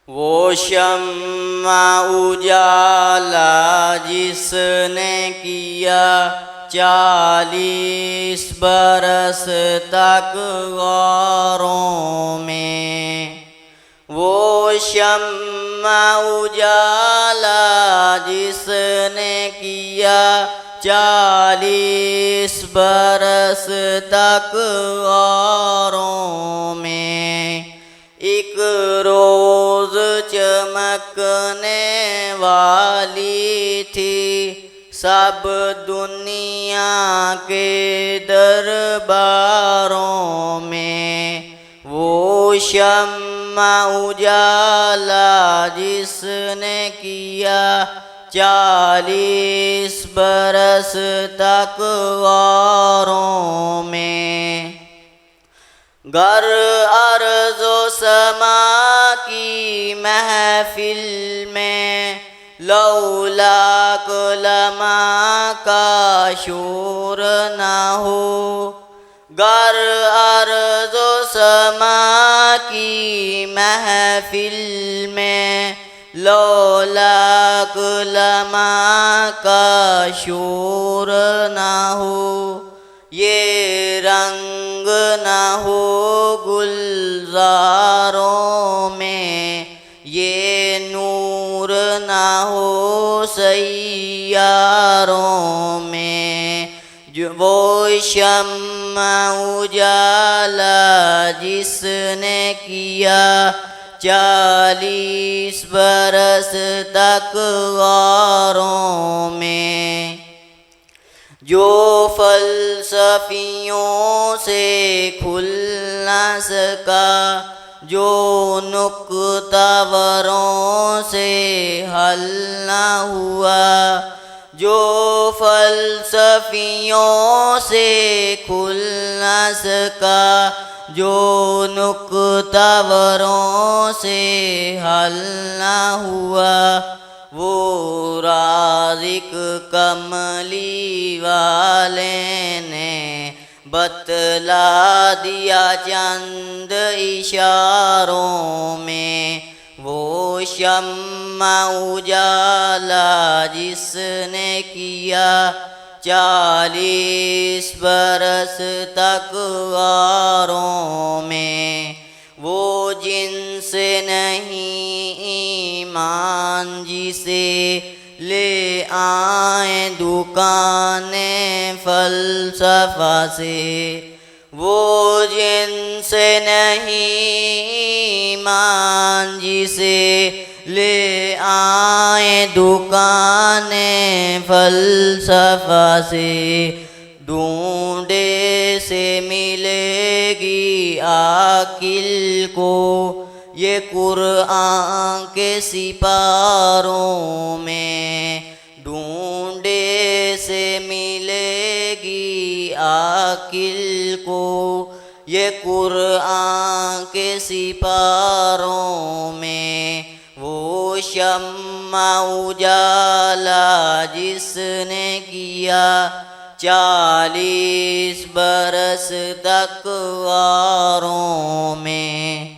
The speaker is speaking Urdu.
وہ شمع اجالا جس نے کیا 40 برس تک غاروں میں، وہ شمع اجالا جس نے کیا 40 برس تک غاروں میں، ایک روز چمکنے والی تھی سب دنیا کے درباروں میں، وہ شمع اجالا جس نے کیا 40 برس تک غاروں میں، گر ارض و سما کی محفل میں لولاک لمحہ کا شور نہ ہو، گر ارض و سما کی محفل میں لولاک لمحہ کا شور نہ ہو، یہ رنگ نہ ہو گلزاروں میں، یہ نور نہ ہو سیاروں میں، وہ شمع اجالا جس نے کیا 40 برس تک غاروں میں، جو فلسفیوں سے کھل نہ سکا، جو نکتہ وروں سے حل نہ ہوا، جو فلسفیوں سے کھل نہ سکا، جو نکتہ وروں سے حل نہ ہوا، وہ رازق کملی والے نے بتلا دیا چند اشاروں میں، وہ شمع اجالا جس نے کیا 40 برس تک غاروں میں، وہ جن سے نہیں ایمان جسے لے آئیں دکان فلسفہ سے، وہ جن سے نہیں ایمان جسے لے آئیں دکان فلسفہ سے، ڈھونڈے سے ملے گی عاقل کو یہ قرآن کے سپاروں میں، ڈھونڈے سے ملے گی عاقل کو یہ قرآن کے سپاروں میں، وہ شمع اجالا جس نے کیا 40 برس تک غاروں میں۔